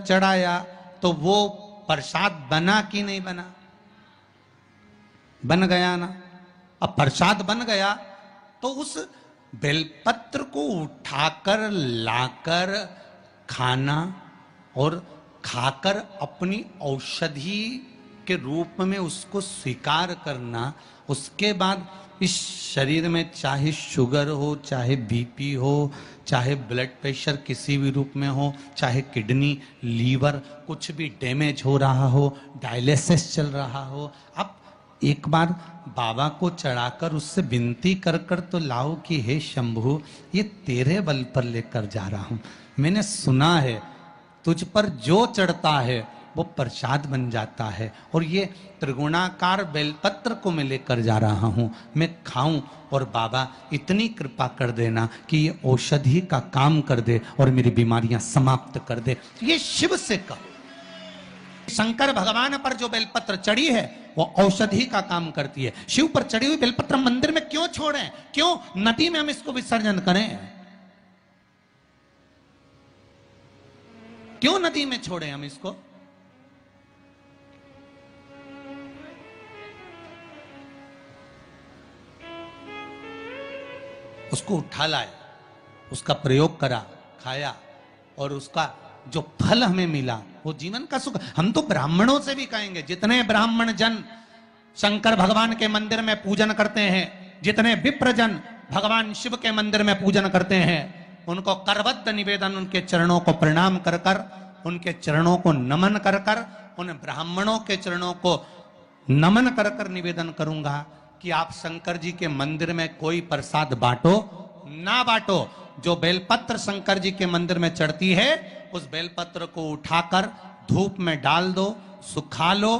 चढ़ाया तो वो प्रसाद बना कि नहीं बना? बन गया ना। अब प्रसाद बन गया तो उस बेलपत्र को उठाकर लाकर खाना और खाकर अपनी औषधि के रूप में उसको स्वीकार करना, उसके बाद इस शरीर में चाहे शुगर हो, चाहे बीपी हो, चाहे ब्लड प्रेशर किसी भी रूप में हो, चाहे किडनी, लीवर कुछ भी डैमेज हो रहा हो, डायलिसिस चल रहा हो, अब एक बार बाबा को चढ़ाकर उससे विनती कर कर तो लाओ कि हे शंभु, ये तेरे बल पर लेकर जा रहा हूं। मैंने सुना है तुझ पर जो चढ़ता है वो प्रसाद बन जाता है, और ये त्रिगुणाकार बेलपत्र को मैं लेकर जा रहा हूं, मैं खाऊं और बाबा इतनी कृपा कर देना कि ये औषधि का काम कर दे और मेरी बीमारियां समाप्त कर दे। ये शिव से कहो। शंकर भगवान पर जो बेलपत्र चढ़ी है वो औषधि का काम करती है। शिव पर चढ़ी हुई बेलपत्र मंदिर में क्यों छोड़ें? क्यों नदी में हम इसको विसर्जन करें? क्यों नदी में छोड़ें हम इसको? उसको उठा लाए, उसका प्रयोग करा, खाया, और उसका जो फल हमें मिला वो जीवन का सुख। हम तो ब्राह्मणों से भी कहेंगे, जितने ब्राह्मण जन शंकर भगवान के मंदिर में पूजन करते हैं, जितने विप्र जन भगवान शिव के मंदिर में पूजन करते हैं, उनको करबद्ध निवेदन, उनके चरणों को प्रणाम कर कर, उनके चरणों को नमन कर कर, उन ब्राह्मणों के चरणों को नमन कर कर निवेदन करूंगा कि आप शंकर जी के मंदिर में कोई प्रसाद बांटो ना बांटो, जो बेलपत्र शंकर जी के मंदिर में चढ़ती है उस बेलपत्र को उठाकर धूप में डाल दो, सुखा लो,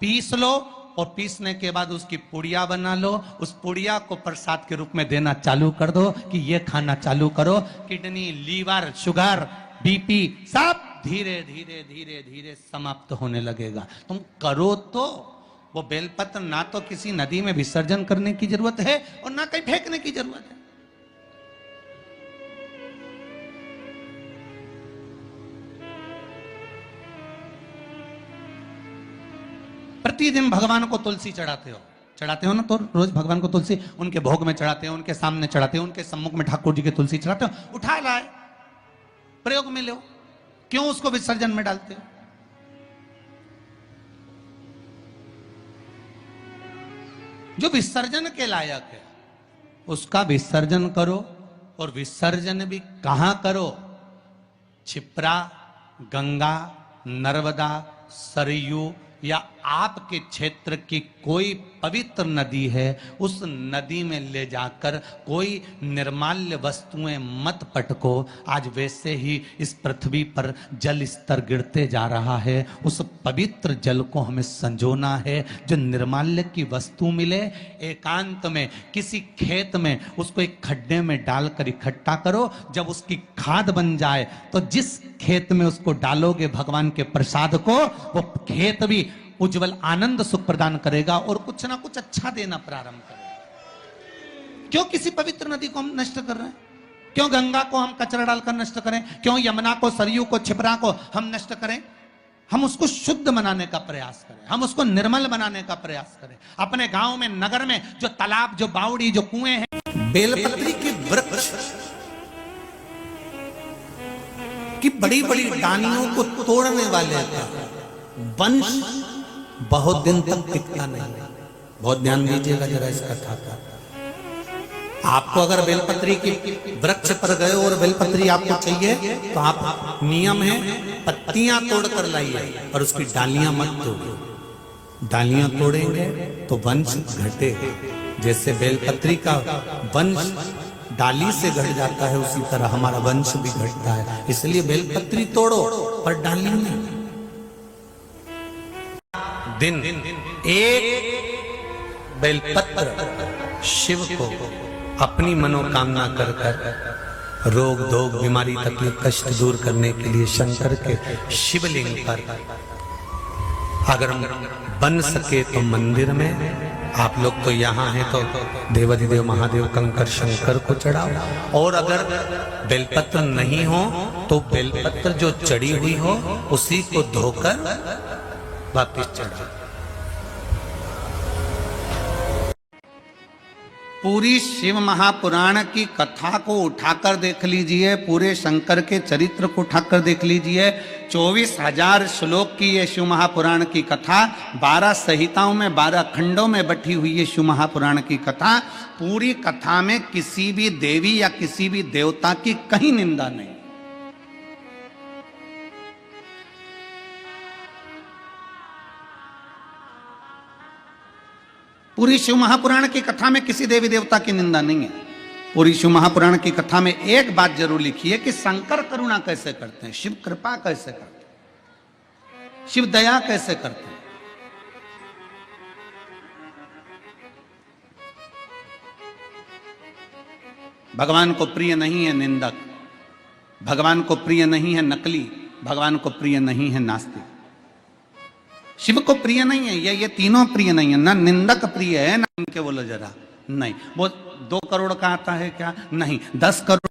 पीस लो, और पीसने के बाद उसकी पुड़िया बना लो, उस पुड़िया को प्रसाद के रूप में देना चालू कर दो कि ये खाना चालू करो। किडनी, लीवर, शुगर, बीपी सब धीरे धीरे धीरे धीरे समाप्त होने लगेगा। तुम करो तो। वो बेलपत्र ना तो किसी नदी में विसर्जन करने की जरूरत है और ना कहीं फेंकने की जरूरत है। प्रतिदिन भगवान को तुलसी चढ़ाते हो ना, तो रोज भगवान को तुलसी उनके भोग में चढ़ाते हो, उनके सामने चढ़ाते हो, उनके सम्मुख में ठाकुर जी की तुलसी चढ़ाते हो, उठा लाए, प्रयोग में लो, क्यों उसको विसर्जन में डालते हो? जो विसर्जन के लायक है उसका विसर्जन करो, और विसर्जन भी कहां करो? क्षिप्रा, गंगा, नर्मदा, सरयू या आपके क्षेत्र की कोई पवित्र नदी है, उस नदी में ले जाकर कोई निर्माल्य वस्तुएं मत पटको। आज वैसे ही इस पृथ्वी पर जल स्तर गिरते जा रहा है, उस पवित्र जल को हमें संजोना है। जो निर्माल्य की वस्तु मिले, एकांत में किसी खेत में उसको एक खड्डे में डालकर इकट्ठा करो। जब उसकी खाद बन जाए तो जिस खेत में उसको डालोगे भगवान के प्रसाद को, वो खेत भी उज्जवल आनंद सुख प्रदान करेगा और कुछ ना कुछ अच्छा देना प्रारंभ करेगा। क्यों किसी पवित्र नदी को हम नष्ट कर रहे हैं? क्यों गंगा को हम कचरा डालकर नष्ट करें? क्यों यमुना को, सरयू को, क्षिप्रा को हम नष्ट करें? हम उसको शुद्ध बनाने का प्रयास करें, हम उसको निर्मल बनाने का प्रयास करें। अपने गांव में, नगर में जो तालाब, जो बावड़ी, जो कुएं हैं, बेलपत्री की वृक्ष की बड़ी बड़ी डालियों को तोड़ने वाले का वंश बहुत दिन तक टिकता नहीं। बहुत ध्यान दीजिएगा जरा इस कथा का। आपको अगर बेलपत्री की वृक्ष पर गए और बेलपत्री आपको चाहिए तो आप, नियम है, पत्तियां तोड़कर लाइए और उसकी डालियां मत तोड़ो। डालियां तोड़ेंगे तो वंश घटेगा। जैसे बेलपत्री का वंश डाली से घट जाता है, उसी तरह हमारा वंश भी घटता है। इसलिए बेलपत्री तोड़ो पर डाली नहीं। दिन एक बेलपत्र शिव को अपनी मनोकामना कर कर रोग धोग, बीमारी, तकलीफ, कष्ट दूर करने के लिए शंकर के शिवलिंग पर अगर बन सके तो मंदिर में आप लोग तो यहाँ हैं तो देवाधिदेव महादेव कंकर शंकर को चढ़ाओ। और अगर बेलपत्र नहीं हो तो बेलपत्र जो चढ़ी हुई हो उसी को धोकर वापिस चढ़ाओ। पूरी शिव महापुराण की कथा को उठाकर देख लीजिए, पूरे शंकर के चरित्र को उठाकर देख लीजिए। 24,000 श्लोक की ये शिव महापुराण की कथा, 12 संहिताओं में 12 खंडों में बटी हुई ये शिव महापुराण की कथा। पूरी कथा में किसी भी देवी या किसी भी देवता की कहीं निंदा नहीं। पूरी शिव महापुराण की कथा में किसी देवी देवता की निंदा नहीं है। पूरी शिव महापुराण की कथा में एक बात जरूर लिखी है कि शंकर करुणा कैसे करते हैं, शिव कृपा कैसे करते हैं, शिव दया कैसे करते हैं। भगवान को प्रिय नहीं है निंदक, भगवान को प्रिय नहीं है नकली, भगवान को प्रिय नहीं है नास्तिक। शिव को प्रिय नहीं है ये तीनों प्रिय नहीं है। ना निंदक प्रिय है, ना इनके बोलो जरा नहीं। वो 2 करोड़ का आता है क्या? नहीं। 10 करोड़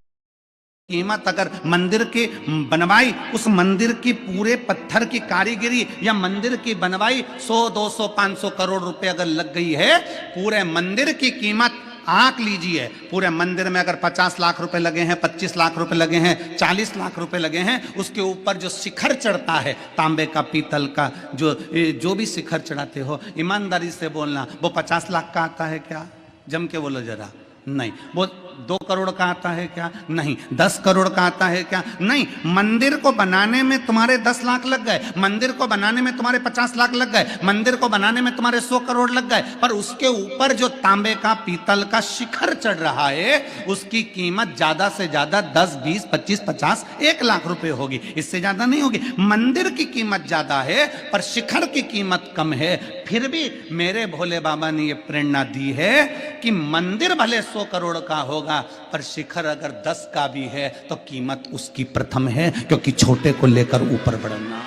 कीमत अगर मंदिर की बनवाई, उस मंदिर की पूरे पत्थर की कारीगरी या मंदिर की बनवाई 100, 200, 500 करोड़ रुपए अगर लग गई है, पूरे मंदिर की कीमत आंक लीजिए। पूरे मंदिर में अगर 50 लाख रुपए लगे हैं, 25 लाख रुपए लगे हैं, 40 लाख रुपए लगे हैं, उसके ऊपर जो शिखर चढ़ता है तांबे का, पीतल का, जो भी शिखर चढ़ाते हो, ईमानदारी से बोलना, वो 50 लाख का आता है क्या? जम के बोलो जरा नहीं। वो 2 करोड़ का आता है क्या? नहीं। 10 करोड़ का आता है क्या? नहीं। मंदिर को बनाने में तुम्हारे 10 लाख लग गए, मंदिर को बनाने में तुम्हारे 50 लाख लग गए, मंदिर को बनाने में तुम्हारे 100 करोड़ लग गए, पर उसके ऊपर जो तांबे का, पीतल का शिखर चढ़ रहा है, उसकी कीमत ज्यादा से ज्यादा 10, 20, 25, 50, 1 लाख रुपए होगी, इससे ज्यादा नहीं होगी। मंदिर की कीमत ज्यादा है पर शिखर की कीमत कम है। फिर भी मेरे भोले बाबा ने यह प्रेरणा दी है कि मंदिर भले 100 करोड़ का होगा, पर शिखर अगर 10 का भी है तो कीमत उसकी प्रथम है, क्योंकि छोटे को लेकर ऊपर बढ़ना।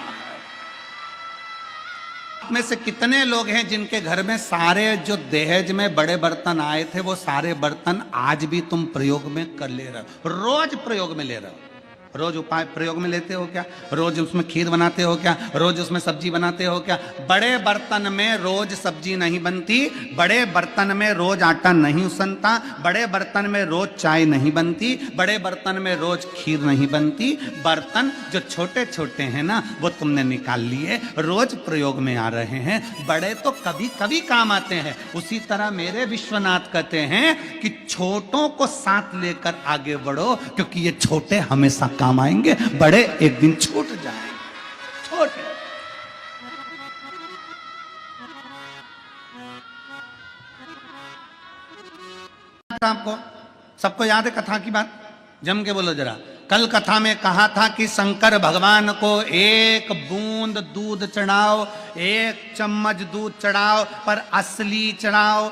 में से कितने लोग हैं जिनके घर में सारे जो दहेज में बड़े बर्तन आए थे, वो सारे बर्तन आज भी तुम प्रयोग में कर ले रहे हो, रोज प्रयोग में ले रहे हो? रोज उपाय प्रयोग में लेते हो क्या? रोज उसमें खीर बनाते हो क्या? रोज उसमें सब्जी बनाते हो क्या? बड़े बर्तन में रोज सब्जी नहीं बनती, बड़े बर्तन में रोज आटा नहीं उसनता, बड़े बर्तन में रोज चाय नहीं बनती, बड़े बर्तन में रोज खीर नहीं बनती। बर्तन जो छोटे छोटे हैं ना, वो तुमने निकाल लिए, रोज प्रयोग में आ रहे हैं। बड़े तो कभी कभी काम आते हैं। उसी तरह मेरे विश्वनाथ कहते हैं कि छोटों को साथ लेकर आगे बढ़ो, क्योंकि ये छोटे हमेशा काम आएंगे, बड़े एक दिन छूट जाएंगे। छोटे आपको सबको याद है कथा की बात? जम के बोलो जरा। कल कथा में कहा था कि शंकर भगवान को 1 बूंद दूध चढ़ाओ, 1 चम्मच दूध चढ़ाओ, पर असली चढ़ाओ,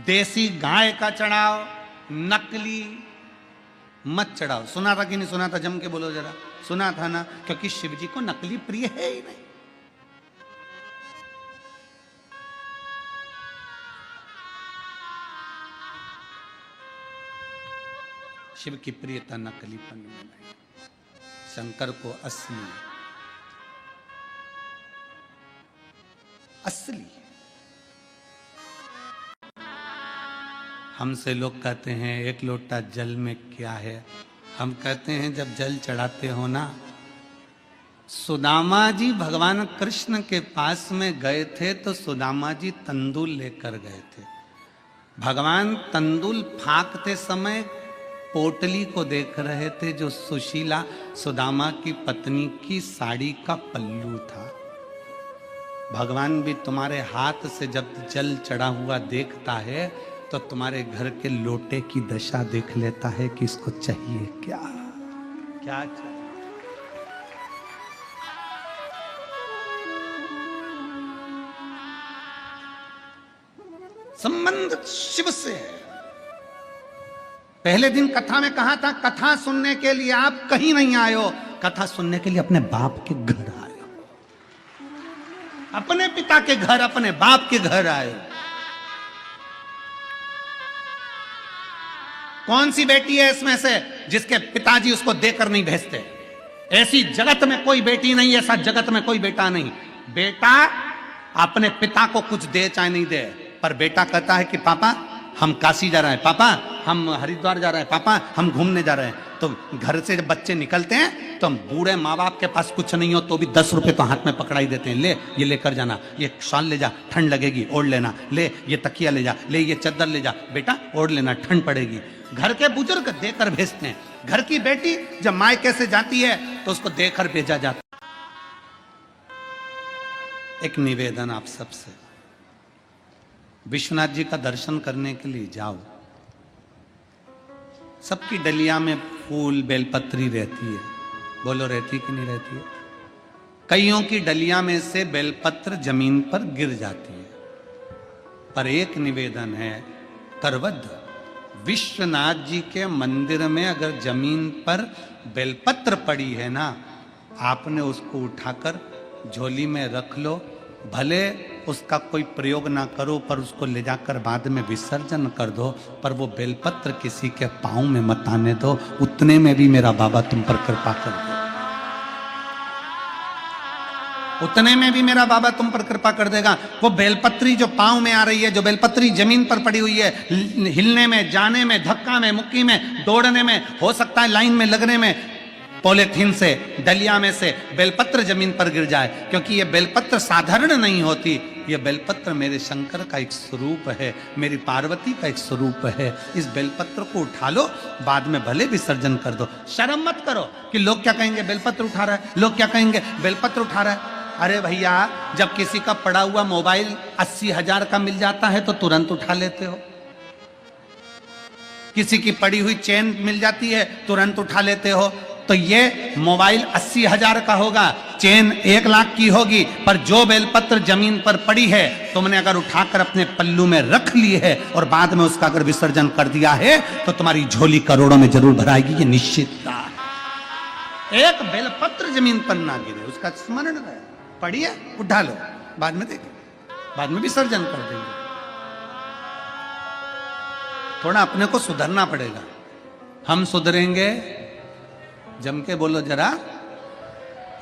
देसी गाय का चढ़ाओ, नकली मत चढ़ाओ। सुना था कि नहीं सुना था? जम के बोलो जरा। सुना था ना, क्योंकि शिव जी को नकली प्रिय है ही नहीं। शिव की प्रियता नकलीपन में नहीं, शंकर को असली असली। हमसे लोग कहते हैं 1 लोटा जल में क्या है? हम कहते हैं जब जल चढ़ाते हो ना, सुदामा जी भगवान कृष्ण के पास में गए थे तो सुदामा जी तंदूल लेकर गए थे। भगवान तंदूल फाँकते समय पोटली को देख रहे थे, जो सुशीला सुदामा की पत्नी की साड़ी का पल्लू था। भगवान भी तुम्हारे हाथ से जब जल चढ़ा हुआ देखता है तो तुम्हारे घर के लोटे की दशा देख लेता है कि इसको चाहिए क्या, क्या चाहिए। संबंध शिव से है। पहले दिन कथा में कहा था, कथा सुनने के लिए आप कहीं नहीं आए हो, कथा सुनने के लिए अपने बाप के घर आए हो, अपने पिता के घर, अपने बाप के घर आए हो। कौन सी बेटी है इसमें से जिसके पिताजी उसको देकर नहीं भेजते? ऐसी जगत में कोई बेटी नहीं, ऐसा जगत में कोई बेटा नहीं। बेटा अपने पिता को कुछ दे चाहे नहीं दे, पर बेटा कहता है कि पापा हम काशी जा रहे हैं, पापा हम हरिद्वार जा रहे हैं, पापा हम घूमने जा रहे हैं। तो घर से जब बच्चे निकलते हैं तो हम बूढ़े माँ बाप के पास कुछ नहीं हो तो भी 10 रुपए तो हाथ में पकड़ाई देते हैं, ले ये लेकर जाना, ये शॉल ले जा, ठंड लगेगी ओढ़ लेना, ले ये तकिया ले जा, ले ये चद्दर ले जा, बेटा ओढ़ लेना ठंड पड़ेगी। घर के बुजुर्ग देकर भेजते हैं। घर की बेटी जब मायके से जाती है तो उसको देकर भेजा जाता। एक निवेदन आप सबसे, विश्वनाथ जी का दर्शन करने के लिए जाओ, सबकी डलिया में फूल बेलपत्री रहती है, बोलो रहती कि नहीं रहती है? कईयों की डलिया में से बेलपत्र जमीन पर गिर जाती है, पर एक निवेदन है, करवद विश्वनाथ जी के मंदिर में अगर जमीन पर बेलपत्र पड़ी है ना, आपने उसको उठाकर झोली में रख लो, भले उसका कोई प्रयोग ना करो पर उसको ले जाकर बाद में विसर्जन कर दो, पर वो बेलपत्र किसी के पांव में मत आने दो, उतने में भी मेरा बाबा तुम पर कृपा कर दो, उतने में भी मेरा बाबा तुम पर कृपा कर देगा। वो बेलपत्री जो पांव में आ रही है, जो बेलपत्री जमीन पर पड़ी हुई है, हिलने में, जाने में, धक्का में, मुक्की में, दौड़ने में, हो सकता है लाइन में लगने में, पॉलिथीन से, डलिया में से बेलपत्र जमीन पर गिर जाए, क्योंकि ये बेलपत्र साधारण नहीं होती, ये बेलपत्र मेरे शंकर का एक स्वरूप है, मेरी पार्वती का एक स्वरूप है। इस बेलपत्र को उठा लो, बाद में भले विसर्जन कर दो, शर्म मत करो कि लोग क्या कहेंगे बेलपत्र उठा रहा है, लोग क्या कहेंगे बेलपत्र उठा रहा है। अरे भैया, जब किसी का पड़ा हुआ मोबाइल 80,000 का मिल जाता है तो तुरंत उठा लेते हो, किसी की पड़ी हुई चेन मिल जाती है तुरंत उठा लेते हो। तो ये मोबाइल 80,000 का होगा, चेन 1 लाख की होगी, पर जो बेलपत्र जमीन पर पड़ी है तुमने अगर उठाकर अपने पल्लू में रख ली है और बाद में उसका अगर विसर्जन कर दिया है तो तुम्हारी झोली करोड़ों में जरूर भराएगी, ये निश्चित था। एक बेलपत्र जमीन पर ना गिरे, उसका स्मरण रहे, पड़ी है उठा लो, बाद में देखें, बाद में विसर्जन कर देंगे। थोड़ा अपने को सुधरना पड़ेगा। हम सुधरेंगे, जम के बोलो जरा,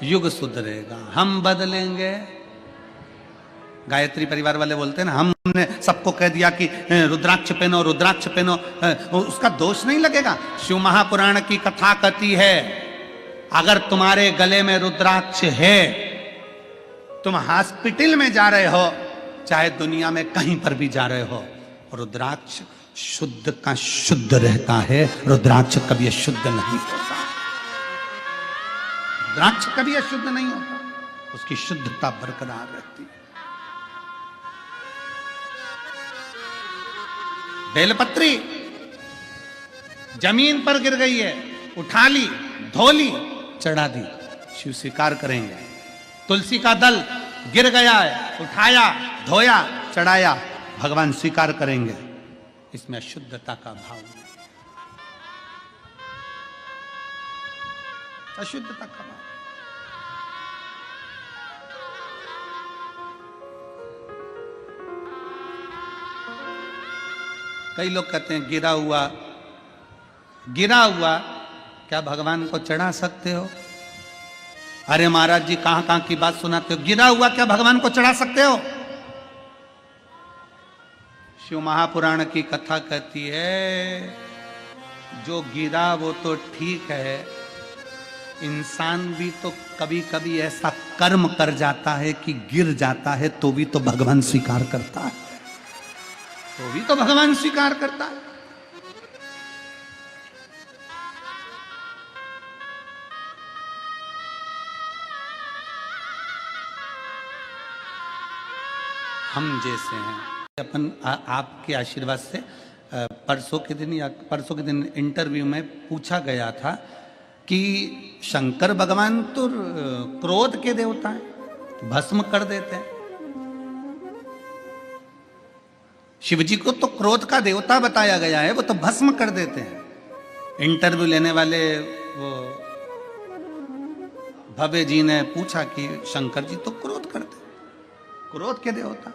युग सुधरेगा। हम बदलेंगे, गायत्री परिवार वाले बोलते हैं ना, हमने सबको कह दिया कि रुद्राक्ष पहनो, रुद्राक्ष पहनो, उसका दोष नहीं लगेगा। शिव महापुराण की कथा कहती है, अगर तुम्हारे गले में रुद्राक्ष है, तुम हॉस्पिटल में जा रहे हो, चाहे दुनिया में कहीं पर भी जा रहे हो, रुद्राक्ष शुद्ध का शुद्ध रहता है, रुद्राक्ष कभी अशुद्ध नहीं होता, रुद्राक्ष कभी अशुद्ध नहीं होता, उसकी शुद्धता बरकरार रहती है। बेलपत्री जमीन पर गिर गई है, उठा ली, धो ली, चढ़ा दी, शिव स्वीकार करेंगे। तुलसी का दल गिर गया है, उठाया, धोया, चढ़ाया, भगवान स्वीकार करेंगे। इसमें अशुद्धता का भाव नहीं, अशुद्धता का भाव। कई लोग कहते हैं गिरा हुआ क्या भगवान को चढ़ा सकते हो? अरे महाराज जी, कहां कहां की बात सुनाते हो, गिरा हुआ क्या भगवान को चढ़ा सकते हो? शिव महापुराण की कथा कहती है, जो गिरा वो तो ठीक है, इंसान भी तो कभी कभी ऐसा कर्म कर जाता है कि गिर जाता है तो भी तो भगवान स्वीकार करता है, तो भी तो भगवान स्वीकार करता है। हम जैसे हैं अपन आपके आशीर्वाद से परसों के दिन इंटरव्यू में पूछा गया था कि शंकर भगवान तो क्रोध के देवता हैं, भस्म कर देते हैं। शिव जी को तो क्रोध का देवता बताया गया है, वो तो भस्म कर देते हैं। इंटरव्यू लेने वाले वो भव्य जी ने पूछा कि शंकर जी तो क्रोध करते, क्रोध के देवता,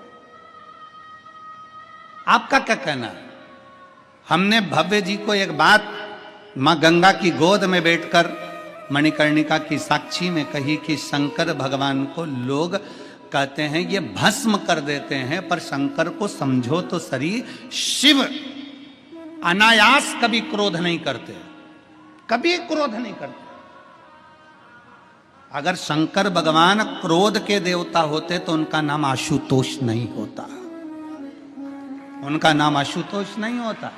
आपका क्या कहना है? हमने भव्य जी को एक बात मां गंगा की गोद में बैठकर मणिकर्णिका की साक्षी में कही कि शंकर भगवान को लोग कहते हैं ये भस्म कर देते हैं, पर शंकर को समझो तो सही, शिव अनायास कभी क्रोध नहीं करते, कभी क्रोध नहीं करते। अगर शंकर भगवान क्रोध के देवता होते तो उनका नाम आशुतोष नहीं होता, उनका नाम आशुतोष नहीं होता।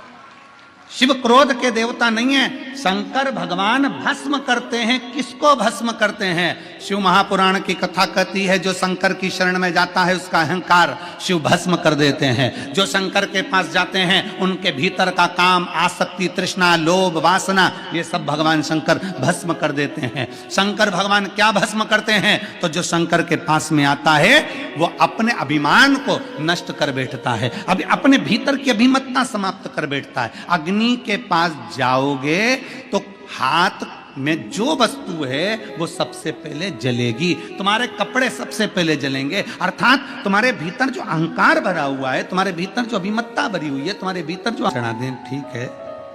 शिव क्रोध के देवता नहीं है। शंकर भगवान भस्म करते हैं। किसको भस्म करते हैं? शिव महापुराण की कथा कहती है जो शंकर की शरण में जाता है उसका अहंकार शिव भस्म कर देते हैं। जो शंकर के पास जाते हैं उनके भीतर का काम, आसक्ति, तृष्णा, लोभ, वासना, ये सब भगवान शंकर भस्म कर देते हैं। शंकर भगवान क्या भस्म करते हैं? तो जो शंकर के पास में आता है वो अपने अभिमान को नष्ट कर बैठता है, अभी अपने भीतर की अभिमतता समाप्त कर बैठता है। अग्नि के पास जाओगे तो हाथ में जो वस्तु है वो सबसे पहले जलेगी, तुम्हारे कपड़े सबसे पहले जलेंगे। अर्थात तुम्हारे भीतर जो अहंकार भरा हुआ है, तुम्हारे भीतर जो अभिमतता भरी हुई है, तुम्हारे भीतर जो चढ़ा दें, ठीक है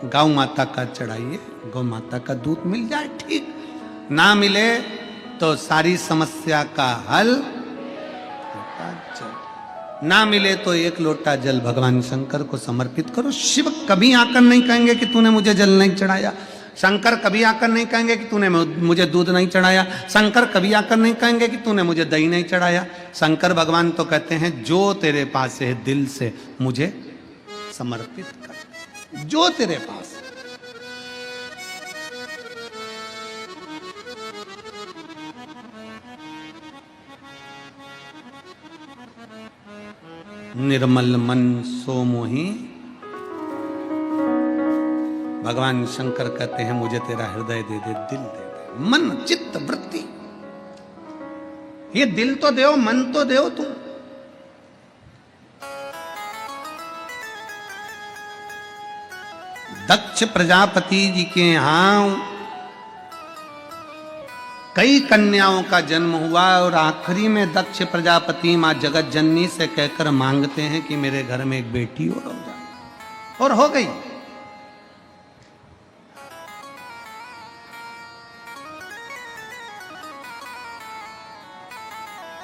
गौ माता का चढ़ाइए, गौ माता का दूध मिल जाए ठीक, ना मिले तो सारी समस्या का हल, ना मिले तो एक लोटा जल भगवान शंकर को समर्पित करो। शिव कभी आकर नहीं कहेंगे कि तूने मुझे जल नहीं चढ़ाया, शंकर कभी आकर नहीं कहेंगे कि तूने मुझे दूध नहीं चढ़ाया, शंकर कभी आकर नहीं कहेंगे कि तूने मुझे दही नहीं चढ़ाया। शंकर भगवान तो कहते हैं जो तेरे पास है दिल से मुझे समर्पित कर, जो तेरे पास। निर्मल मन सो मोही, भगवान शंकर कहते हैं मुझे तेरा हृदय दे दे, दिल दे दे, मन चित्त वृत्ति, ये दिल तो दो, मन तो दो तू। दक्ष प्रजापति जी के यहां कई कन्याओं का जन्म हुआ और आखिरी में दक्ष प्रजापति मां जगत जननी से कहकर मांगते हैं कि मेरे घर में एक बेटी और हो जाए, और हो गई।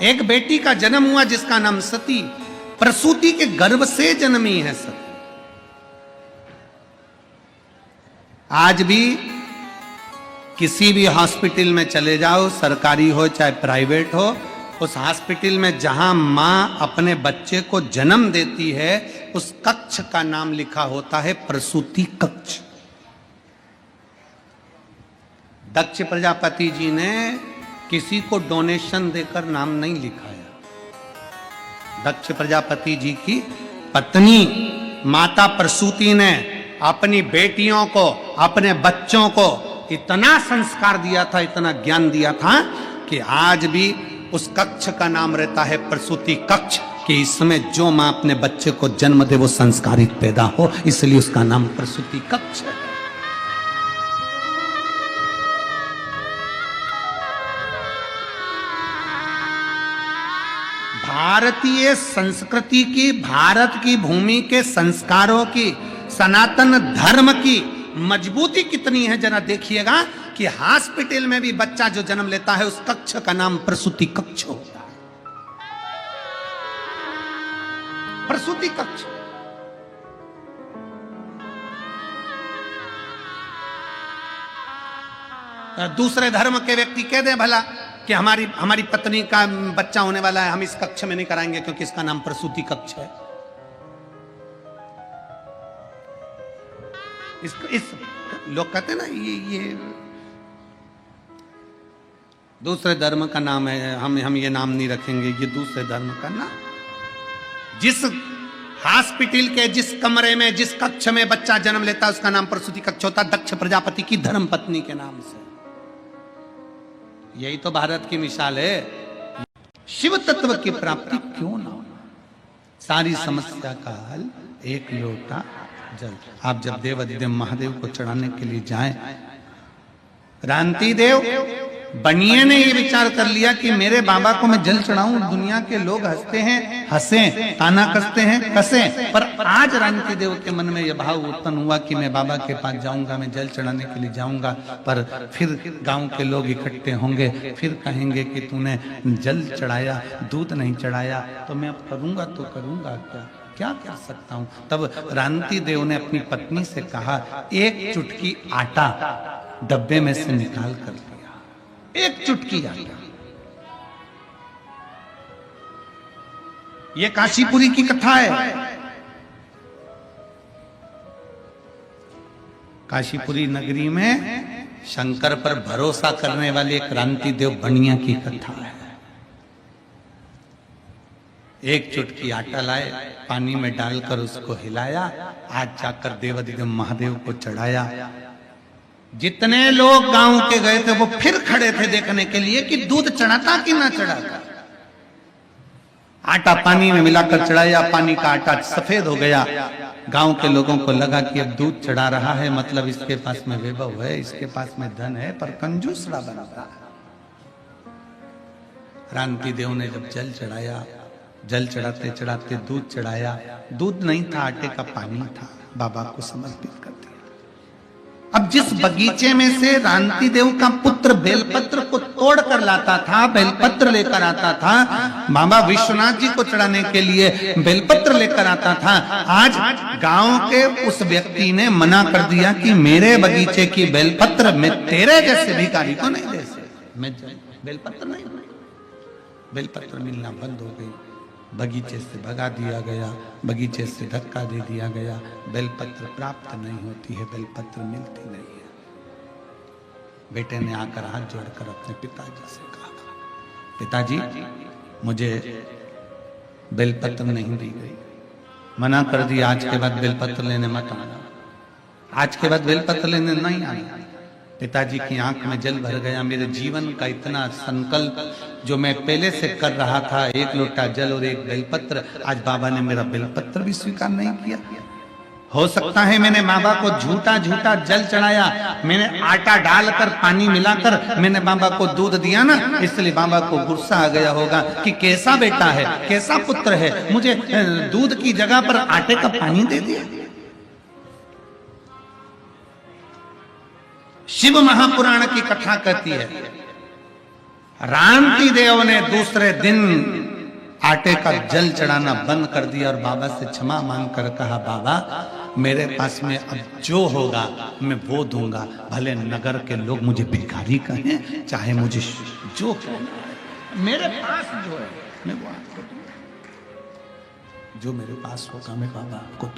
एक बेटी का जन्म हुआ जिसका नाम सती, प्रसूति के गर्भ से जन्मी है सती। आज भी किसी भी हॉस्पिटल में चले जाओ, सरकारी हो चाहे प्राइवेट हो, उस हॉस्पिटल में जहां मां अपने बच्चे को जन्म देती है उस कक्ष का नाम लिखा होता है प्रसूति कक्ष। दक्ष प्रजापति जी ने किसी को डोनेशन देकर नाम नहीं लिखाया। दक्ष प्रजापति जी की पत्नी माता प्रसूति ने अपनी बेटियों को, अपने बच्चों को इतना संस्कार दिया था, इतना ज्ञान दिया था कि आज भी उस कक्ष का नाम रहता है प्रसूति कक्ष, कि इसमें जो मां अपने बच्चे को जन्म दे वो संस्कारित पैदा हो, इसलिए उसका नाम प्रसूति कक्ष है। भारतीय संस्कृति की, भारत की भूमि के संस्कारों की, सनातन धर्म की मजबूती कितनी है जरा देखिएगा कि हॉस्पिटल में भी बच्चा जो जन्म लेता है उस कक्ष का नाम प्रसूति कक्ष होता है। प्रसूति कक्ष। दूसरे धर्म के व्यक्ति कह दे भला कि हमारी पत्नी का बच्चा होने वाला है, हम इस कक्ष में नहीं कराएंगे क्योंकि इसका नाम प्रसूति कक्ष है। इस लोग कहते हैं ना ये दूसरे धर्म का नाम है, हम ये नाम नहीं रखेंगे, ये दूसरे धर्म का नाम। जिस हॉस्पिटल के जिस कमरे में, जिस कक्ष में बच्चा जन्म लेता है उसका नाम प्रसूति कक्ष होता है, दक्ष प्रजापति की धर्म पत्नी के नाम से। यही तो भारत की मिसाल है। शिव तत्व की प्राप्ति क्यों ना हो, सारी समस्या का हल एक लोटा जल। आप जब देवाधिदेव महादेव को चढ़ाने के लिए जाएं, रांति देव बनिए ने ये विचार कर लिया कि मेरे बाबा को मैं जल चढ़ाऊं, दुनिया के लोग हंसते हैं, हंसे, ताना कसते हैं, कसे, पर आज रानती देव के मन में यह भाव उत्पन्न हुआ कि मैं बाबा के पास जाऊंगा, मैं जल चढ़ाने के लिए जाऊंगा, पर फिर गांव के लोग इकट्ठे होंगे, फिर कहेंगे कि तूने जल चढ़ाया, दूध नहीं चढ़ाया, तो मैं अब करूंगा तो करूंगा क्या कर सकता हूं। तब रानती देव ने अपनी पत्नी से कहा, एक चुटकी आटा डब्बे में से निकाल कर लिया, एक चुटकी आटा। ये काशीपुरी की कथा है। काशीपुरी नगरी में शंकर पर भरोसा करने वाले एक रानती देव बनिया की कथा है। एक चुटकी आटा लाए, पानी में डालकर उसको हिलाया, आज जाकर देवाधिदेव महादेव को चढ़ाया। जितने लोग गांव के गए थे वो फिर खड़े थे देखने के लिए कि दूध चढ़ाता कि ना चढ़ाता। आटा पानी में मिलाकर चढ़ाया, पानी का आटा सफेद हो गया। गांव के लोगों को लगा कि अब दूध चढ़ा रहा है, मतलब इसके पास में वैभव है, इसके पास में धन है, पर कंजूसरा बनता। रानती देव ने जब जल चढ़ाया, जल चढ़ाते चढ़ाते दूध चढ़ाया, दूध नहीं था, आटे का पानी था, बाबा को समर्पित कर दिया। अब जिस बगीचे में से रानती देव का पुत्र बेलपत्र को तोड़ कर लाता था, बेलपत्र लेकर आता था, बाबा विश्वनाथ जी को चढ़ाने के लिए बेलपत्र लेकर आता था, आज गांव के उस व्यक्ति ने मना कर दिया कि मेरे बगीचे की बेलपत्र मैं तेरे जैसे भिखारी को नहीं दे सकता, मैं बेलपत्र नहीं, बेलपत्र मिलना बंद हो गई। बगीचे से भगा दिया गया, बगीचे से धक्का दे दिया गया, बेलपत्र प्राप्त नहीं होती है, बेलपत्र मिलती नहीं है। बेटे ने आकर हाथ जोड़कर अपने पिताजी से कहा, पिताजी मुझे बेलपत्र नहीं दी गई, मना कर दिया, आज के बाद बेलपत्र लेने मत आना, आज के बाद बेलपत्र लेने नहीं आना। पिताजी की आंख में जल भर गया। मेरे जीवन का इतना संकल्प जो मैं पहले से कर रहा था, एक लोटा जल और एक बेलपत्र, आज बाबा ने मेरा बेलपत्र भी स्वीकार नहीं किया। हो सकता है मैंने बाबा को झूठा झूठा जल चढ़ाया, मैंने आटा डालकर पानी मिलाकर मैंने बाबा को दूध दिया ना, इसलिए बाबा को गुस्सा आ गया होगा कि कैसा बेटा है, कैसा पुत्र है, मुझे दूध की जगह पर आटे का पानी दे दिया। शिव महापुराण की कथा कहती है, रानती देव ने दूसरे दिन आटे का जल चढ़ाना बंद कर दिया और बाबा से क्षमा मांग कर कहा, बाबा मेरे पास में अब जो होगा मैं वो दूंगा, भले नगर के लोग मुझे भिखारी कहें, चाहे मुझे जो मेरे पास जो है मैं वो आपको दूंगा, जो मेरे पास होगा मैं बाबा आपको